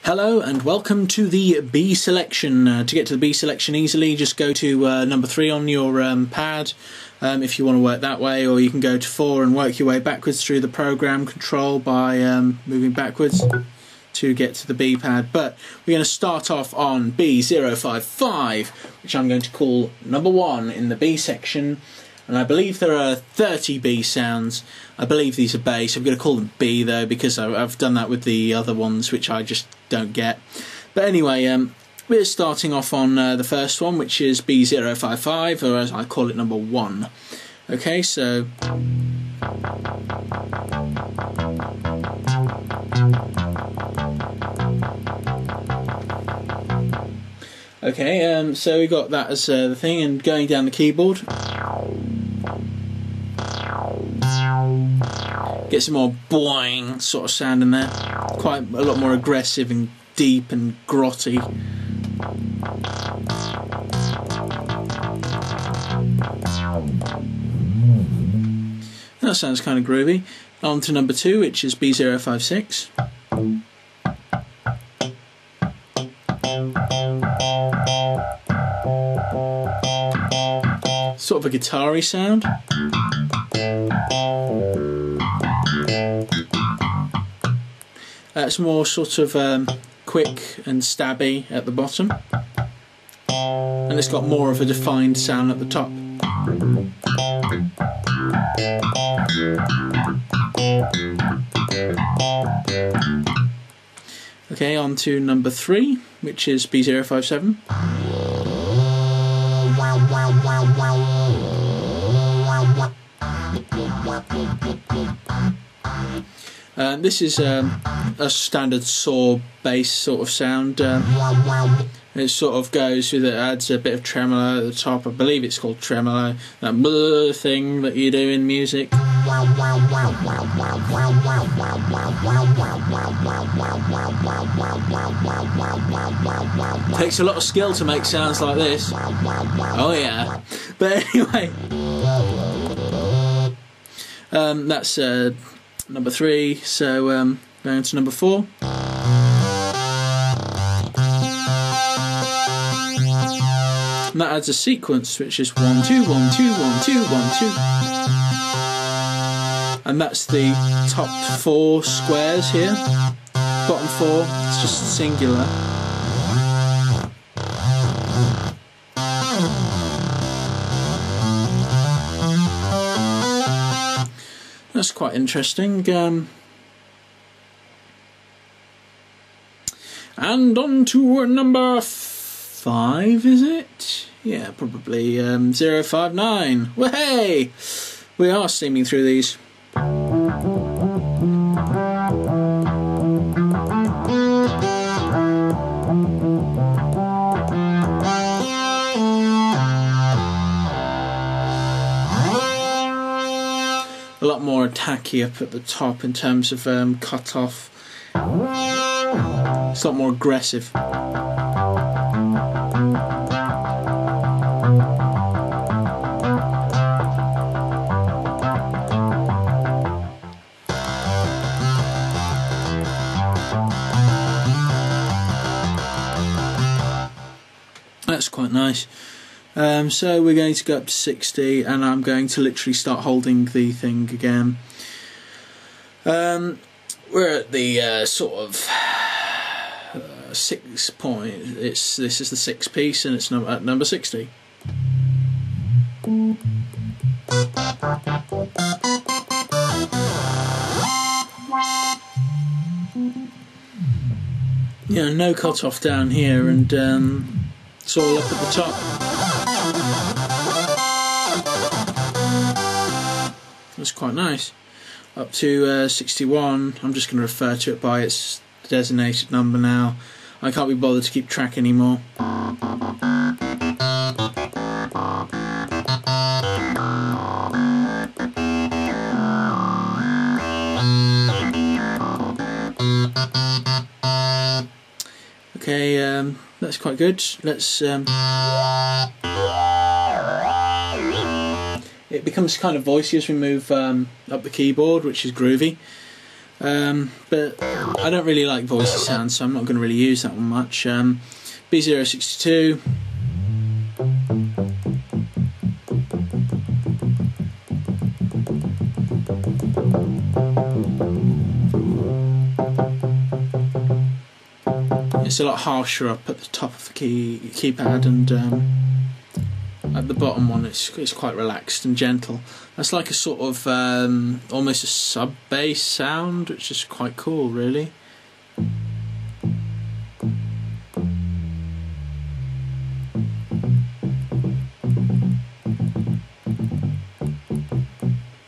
Hello and welcome to the B selection. To get to the B selection easily, just go to number 3 on your pad if you want to work that way, or you can go to 4 and work your way backwards through the program control by moving backwards to get to the B pad. But we're going to start off on B055, which I'm going to call number 1 in the B section. And I believe there are 30 B sounds. I believe these are bass. I'm going to call them B though, because I've done that with the other ones, which I just don't get. But anyway, we're starting off on the first one, which is B055, or as I call it, number 1. Okay, so... Okay, so we got that as the thing, and going down the keyboard. Get some more boing sort of sound in there. Quite a lot more aggressive and deep and grotty. That sounds kind of groovy. On to number 2, which is B056. Sort of a guitar-y sound. It's more sort of quick and stabby at the bottom, and it's got more of a defined sound at the top. Okay, on to number 3, which is B057. This is a standard saw bass sort of sound. It sort of goes with it, adds a bit of tremolo at the top. I believe it's called tremolo, that blur thing that you do in music. Takes a lot of skill to make sounds like this. Oh yeah. But anyway, that's number 3, so going to number 4. And that adds a sequence, which is 1 2 1 2 1 2 1 2, and that's the top 4 squares here. Bottom 4, it's just singular. That's quite interesting. And on to number 5, is it? Yeah, probably 059. Well, hey! We are steaming through these. A lot more attacky up at the top in terms of cut off. It's a lot more aggressive. That's quite nice. So we're going to go up to 60, and I'm going to literally start holding the thing again. We're at the sort of 6 point. This is the 6th piece, and it's at number 60. Yeah, no cut off down here, and it's all up at the top. That's quite nice. Up to 61. I'm just going to refer to it by its designated number now. I can't be bothered to keep track anymore. Okay, that's quite good. Let's it becomes kind of voicey as we move up the keyboard, which is groovy. but I don't really like voicey sounds, so I'm not going to really use that one much. B062. It's a lot harsher up at the top of the keypad, and at the bottom one it's quite relaxed and gentle. That's like a sort of almost a sub bass sound, which is quite cool, really.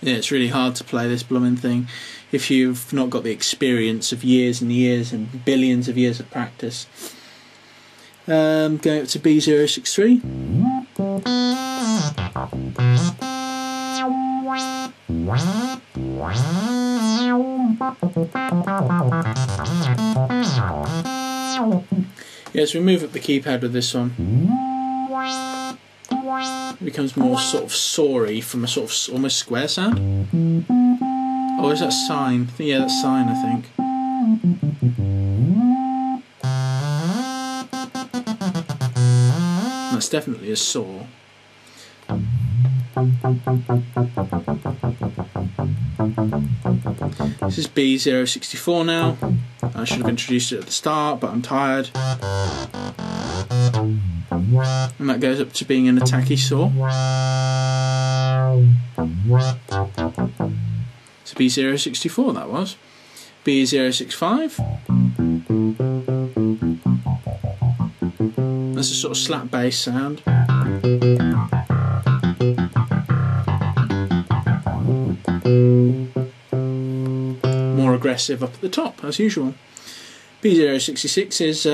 Yeah, it's really hard to play this blooming thing if you've not got the experience of years and years and billions of years of practice. Going up to B063. Yeah, so we move up the keypad with this one. It becomes more sort of soary from a sort of almost square sound. Oh, is that sine? Yeah, that's sine, I think. That's definitely a saw. This is B064 now. I should have introduced it at the start, but I'm tired. And that goes up to being an attacky saw. So B064 that was. B065. That's a sort of slap bass sound. More aggressive up at the top, as usual. B066 is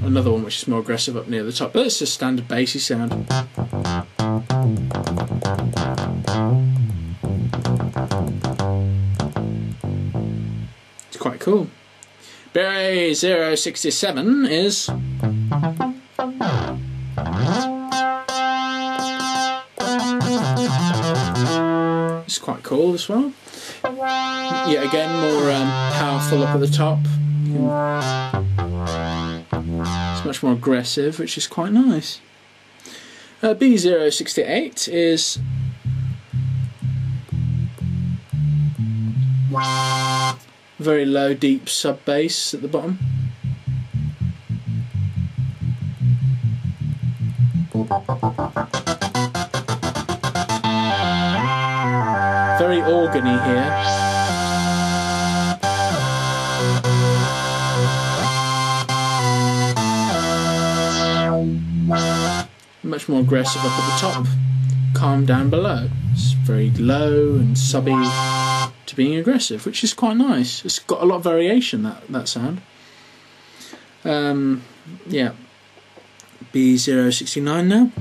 another one which is more aggressive up near the top, but it's a standard bassy sound. It's quite cool. B067 is it's quite cool as well. Yet again, more powerful up at the top. It's much more aggressive, which is quite nice. B068 is very low, deep sub bass at the bottom. Very organy here. Much more aggressive up at the top, calm down below. It's very low and subby to being aggressive, which is quite nice. It's got a lot of variation, that sound. Yeah. B069 now.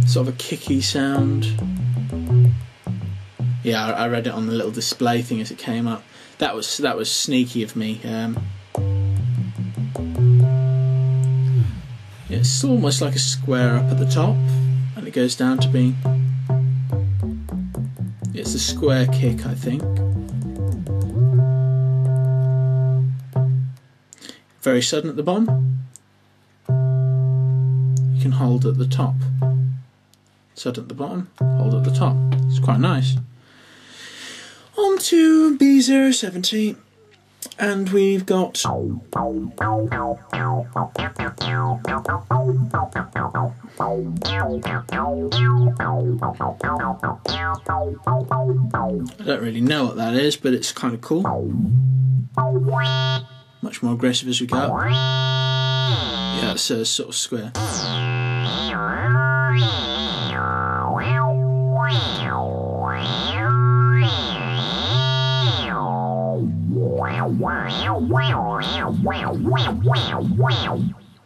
Sort of a kicky sound. Yeah, I read it on the little display thing as it came up. That was sneaky of me. It's almost like a square up at the top, and it goes down to being. It's a square kick, I think. Very sudden at the bottom. You can hold at the top. Sudden at the bottom, hold at the top. It's quite nice. On to B070, and we've got I don't really know what that is, but it's kind of cool. Much more aggressive as we go up. Yeah, it's a sort of square.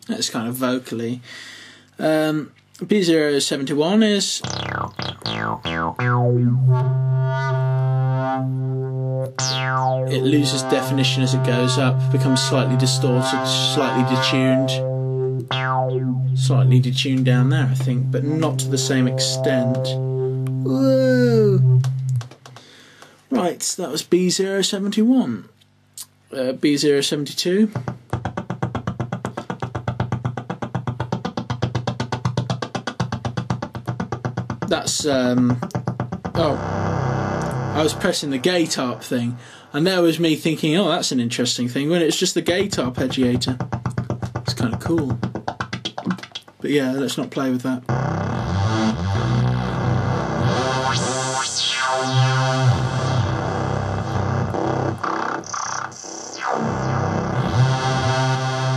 That's kind of vocally. B071 is it loses definition as it goes up, becomes slightly distorted, slightly detuned. Slightly detuned down there, I think, but not to the same extent. Whoa! Right, that was B071. B072. That's oh, I was pressing the gate arp thing, and there was me thinking, oh, that's an interesting thing, when it's just the gate arpeggiator. It's kind of cool. But yeah, let's not play with that.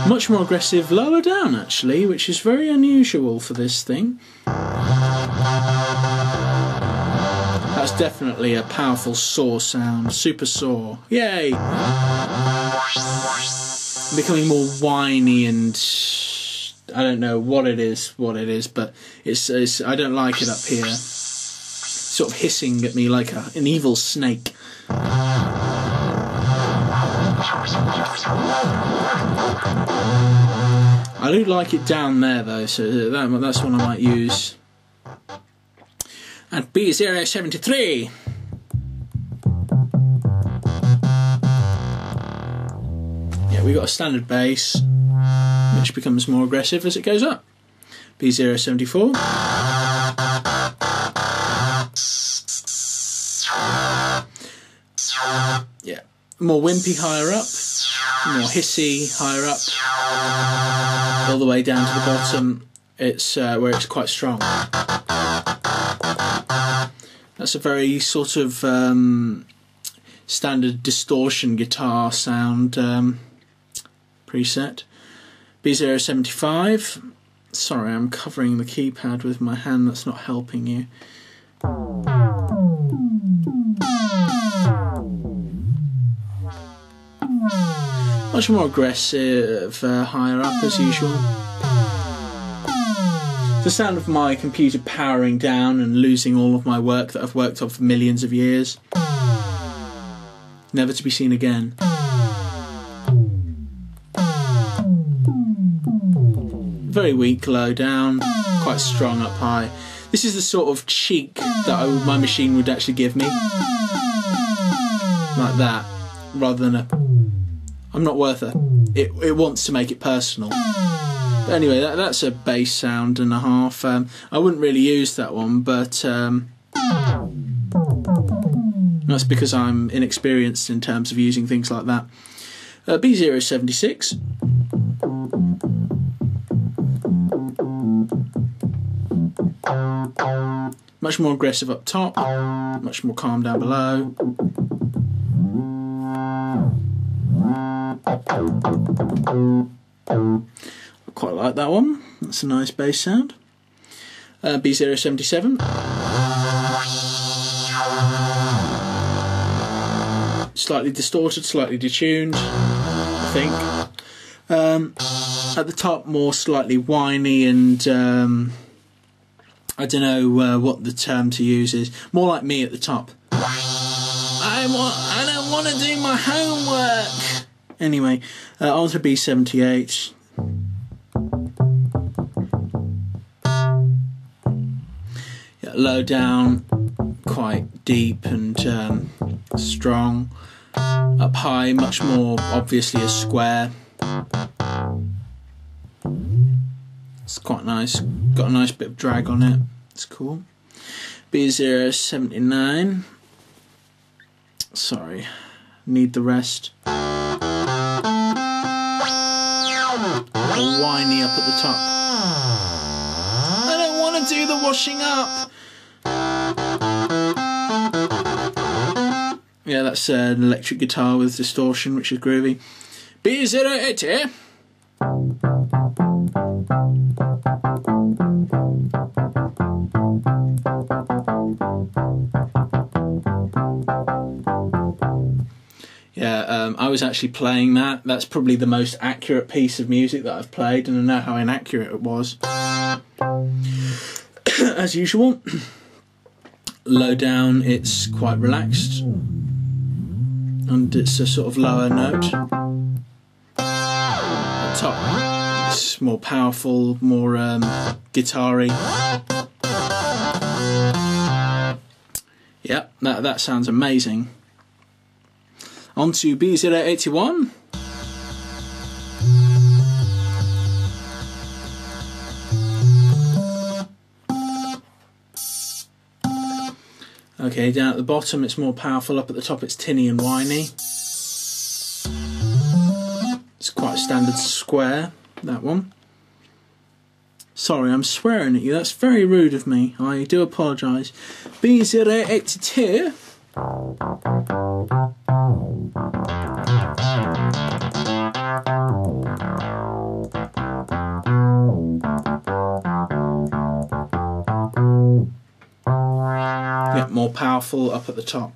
Much more aggressive lower down, actually, which is very unusual for this thing. That's definitely a powerful saw sound, super saw. Yay! Becoming more whiny and I don't know what it is, but it's I don't like it up here. Sort of hissing at me like an evil snake. I do like it down there though, so that's one I might use. And B073. Yeah, we got a standard bass, which becomes more aggressive as it goes up. B074. Yeah, more wimpy higher up, more hissy higher up, all the way down to the bottom. It's where it's quite strong. That's a very sort of standard distortion guitar sound preset. B075. Sorry, I'm covering the keypad with my hand, that's not helping you. Much more aggressive, higher up as usual. The sound of my computer powering down and losing all of my work that I've worked on for millions of years. Never to be seen again. Very weak low down, quite strong up high. This is the sort of cheek that my machine would actually give me. Like that, rather than a... I'm not worth a... It wants to make it personal. But anyway, that's a bass sound and a half. I wouldn't really use that one, but that's because I'm inexperienced in terms of using things like that. B076. Much more aggressive up top, much more calm down below. I quite like that one, that's a nice bass sound. B077. Slightly distorted, slightly detuned, I think. At the top, more slightly whiny and I don't know what the term to use is. More like me at the top. I don't want to do my homework. Anyway, on to B78. Yeah, low down, quite deep and strong. Up high, much more obviously a square. It's quite nice. Got a nice bit of drag on it. It's cool. B079. Sorry, need the rest. Whiny up at the top. I don't want to do the washing up. Yeah, that's an electric guitar with distortion, which is groovy. B080. Yeah, I was actually playing that. That's probably the most accurate piece of music that I've played, and I know how inaccurate it was. As usual. Low down, it's quite relaxed, and it's a sort of lower note. At top, it's it's more powerful, more guitar-y. Yep, that sounds amazing. On to B081. Okay, down at the bottom it's more powerful, up at the top it's tinny and whiny. It's quite a standard square, that one. Sorry, I'm swearing at you, that's very rude of me, I do apologise. B082. Yeah, more powerful up at the top.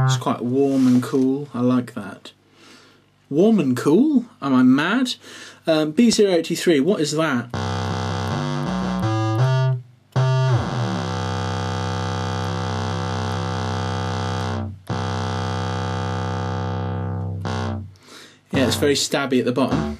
It's quite warm and cool, I like that. Warm and cool? Am I mad? B083, what is that? Yeah, it's very stabby at the bottom.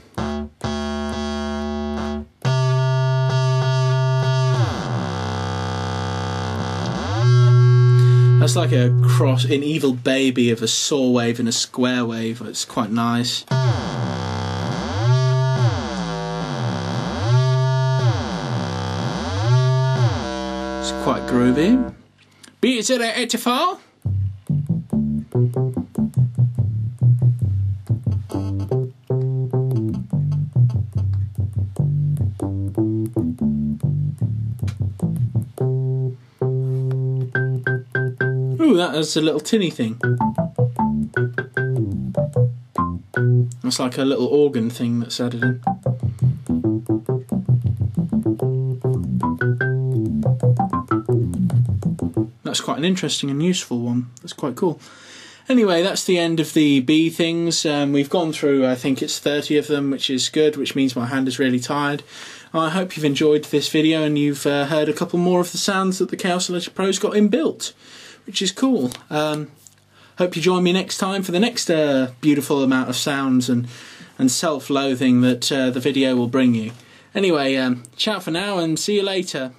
That's like a cross, an evil baby of a saw wave and a square wave. It's quite nice. It's quite groovy. B084. Ooh, that's a little tinny thing. It's like a little organ thing that's added in. That's quite an interesting and useful one. That's quite cool. Anyway, that's the end of the B things. We've gone through, I think it's 30 of them, which is good, which means my hand is really tired. I hope you've enjoyed this video and you've heard a couple more of the sounds that the Kaossilator Pro's got inbuilt, which is cool. Hope you join me next time for the next beautiful amount of sounds and self-loathing that the video will bring you. Anyway, ciao for now and see you later.